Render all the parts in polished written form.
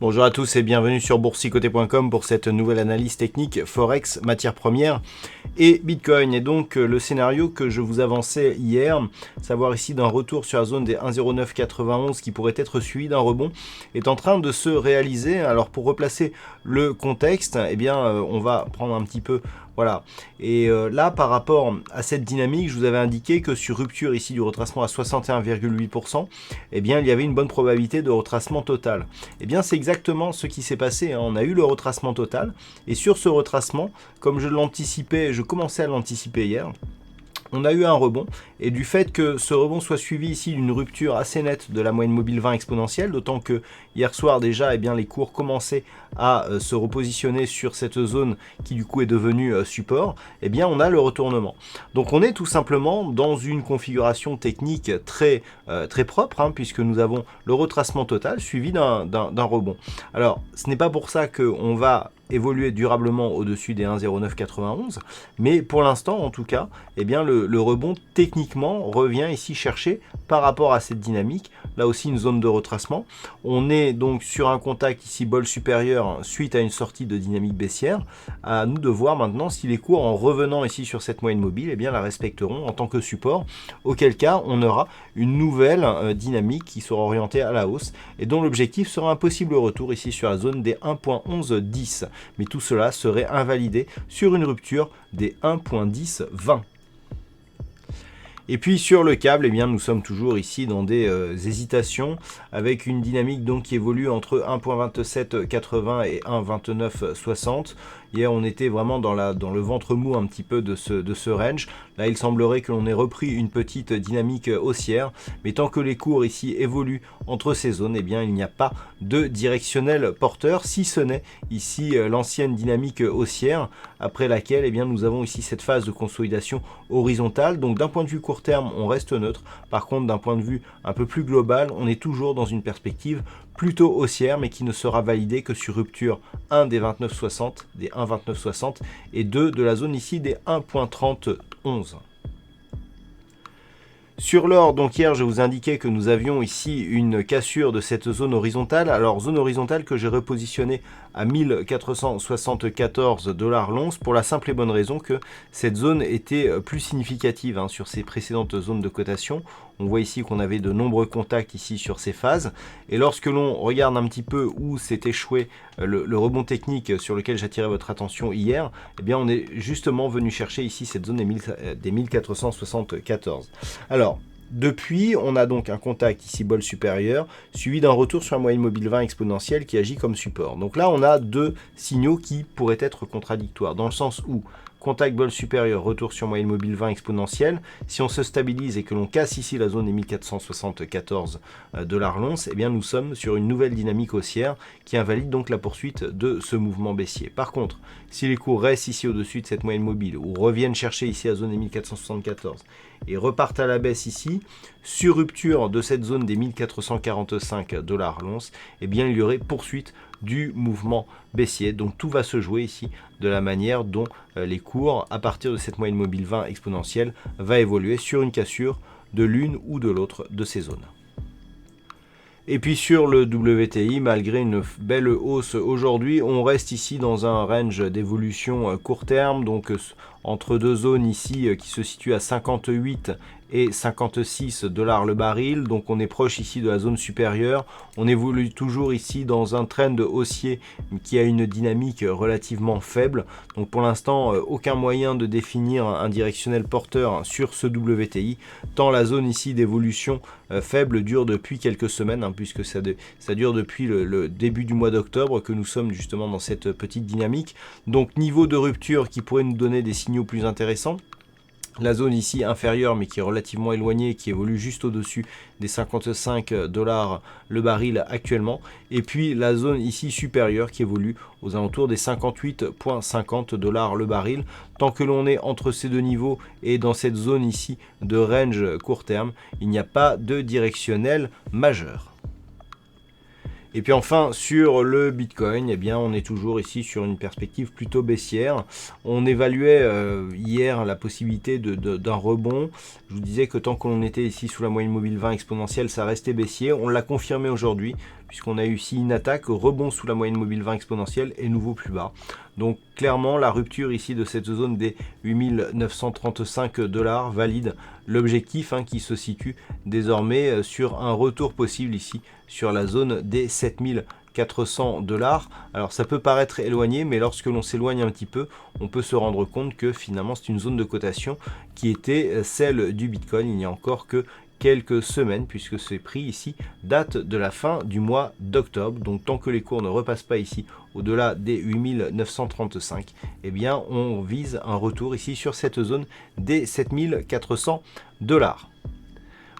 Bonjour à tous et bienvenue sur boursicoté.com pour cette nouvelle analyse technique Forex, matières premières et Bitcoin. Et donc le scénario que je vous avançais hier, savoir ici d'un retour sur la zone des 1,0991 qui pourrait être suivi d'un rebond, est en train de se réaliser. Alors pour replacer le contexte, eh bien on va prendre un petit peu... Voilà, et là par rapport à cette dynamique, je vous avais indiqué que sur rupture ici du retracement à 61,8%, eh bien il y avait une bonne probabilité de retracement total. Eh bien c'est exactement ce qui s'est passé, hein. On a eu le retracement total, et sur ce retracement, comme je l'anticipais, je commençais à l'anticiper hier, on a eu un rebond, et du fait que ce rebond soit suivi ici d'une rupture assez nette de la moyenne mobile 20 exponentielle, d'autant que hier soir déjà, eh bien, les cours commençaient à se repositionner sur cette zone qui du coup est devenue support, eh bien on a le retournement. Donc on est tout simplement dans une configuration technique très propre, hein, puisque nous avons le retracement total suivi d'un rebond. Alors ce n'est pas pour ça qu'on va évoluer durablement au-dessus des 1,0991, mais pour l'instant en tout cas, eh bien le rebond techniquement revient ici chercher par rapport à cette dynamique, là aussi une zone de retracement. On est donc sur un contact ici bol supérieur suite à une sortie de dynamique baissière. À nous de voir maintenant si les cours en revenant ici sur cette moyenne mobile, eh bien la respecteront en tant que support, auquel cas on aura une nouvelle dynamique qui sera orientée à la hausse et dont l'objectif sera un possible retour ici sur la zone des 1.1110. Mais tout cela serait invalidé sur une rupture des 1.1020. Et puis sur le câble, eh bien, nous sommes toujours ici dans des hésitations avec une dynamique donc qui évolue entre 1.2780 et 1.2960. Hier, on était vraiment dans le ventre mou un petit peu de ce range. Là, il semblerait que l'on ait repris une petite dynamique haussière. Mais tant que les cours ici évoluent entre ces zones, eh bien, il n'y a pas de directionnel porteur, si ce n'est ici l'ancienne dynamique haussière, après laquelle eh bien, nous avons ici cette phase de consolidation horizontale. Donc d'un point de vue court terme, on reste neutre. Par contre, d'un point de vue un peu plus global, on est toujours dans une perspective plutôt haussière, mais qui ne sera validée que sur rupture 1 des 29,60, des 1,2960 et 2 de la zone ici des 1.3011. Sur l'or, donc hier, je vous indiquais que nous avions ici une cassure de cette zone horizontale. Alors, zone horizontale que j'ai repositionnée à 1474 $ l'once pour la simple et bonne raison que cette zone était plus significative, hein, sur ces précédentes zones de cotation. On voit ici qu'on avait de nombreux contacts ici sur ces phases. Et lorsque l'on regarde un petit peu où s'est échoué le rebond technique sur lequel j'attirais votre attention hier, eh bien on est justement venu chercher ici cette zone des 1474. Alors, depuis, on a donc un contact ici bol supérieur, suivi d'un retour sur la moyenne mobile 20 exponentielle qui agit comme support. Donc là, on a deux signaux qui pourraient être contradictoires, dans le sens où contact bol supérieur, retour sur moyenne mobile 20 exponentielle. Si on se stabilise et que l'on casse ici la zone des 1474 $ l'once, eh bien nous sommes sur une nouvelle dynamique haussière qui invalide donc la poursuite de ce mouvement baissier. Par contre, si les cours restent ici au-dessus de cette moyenne mobile ou reviennent chercher ici la zone des 1474 et repartent à la baisse ici, sur rupture de cette zone des 1445 $ l'once, eh bien il y aurait poursuite du mouvement baissier. Donc tout va se jouer ici de la manière dont les cours à partir de cette moyenne mobile 20 exponentielle va évoluer sur une cassure de l'une ou de l'autre de ces zones. Et puis sur le WTI, malgré une belle hausse aujourd'hui, on reste ici dans un range d'évolution court terme, donc entre deux zones ici qui se situent à 58 et 56 $ le baril. Donc on est proche ici de la zone supérieure. On évolue toujours ici dans un trend haussier qui a une dynamique relativement faible. Donc pour l'instant, aucun moyen de définir un directionnel porteur sur ce WTI, tant la zone ici d'évolution faible dure depuis quelques semaines, hein, puisque ça dure depuis le début du mois d'octobre que nous sommes justement dans cette petite dynamique. Donc niveau de rupture qui pourrait nous donner des signaux plus intéressants. La zone ici inférieure mais qui est relativement éloignée, qui évolue juste au-dessus des 55 $ le baril actuellement. Et puis la zone ici supérieure qui évolue aux alentours des 58,50 $ le baril. Tant que l'on est entre ces deux niveaux et dans cette zone ici de range court terme, il n'y a pas de directionnel majeur. Et puis enfin, sur le Bitcoin, eh bien, on est toujours ici sur une perspective plutôt baissière. On évaluait hier la possibilité d'un rebond. Je vous disais que tant qu'on était ici sous la moyenne mobile 20 exponentielle, ça restait baissier. On l'a confirmé aujourd'hui, puisqu'on a eu ici une attaque, rebond sous la moyenne mobile 20 exponentielle et nouveau plus bas. Donc clairement, la rupture ici de cette zone des 8935 $, valide l'objectif qui se situe désormais sur un retour possible ici sur la zone des 7400 $. Alors ça peut paraître éloigné, mais lorsque l'on s'éloigne un petit peu, on peut se rendre compte que finalement c'est une zone de cotation qui était celle du Bitcoin il n'y a encore que quelques semaines, puisque ces prix ici datent de la fin du mois d'octobre. Donc tant que les cours ne repassent pas ici au-delà des 8935, eh bien on vise un retour ici sur cette zone des 7400 $.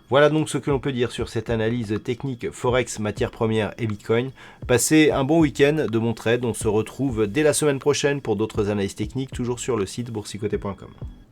Voilà donc ce que l'on peut dire sur cette analyse technique Forex, matières premières et Bitcoin. Passez un bon week-end de bon trade. On se retrouve dès la semaine prochaine pour d'autres analyses techniques, toujours sur le site boursicoté.com.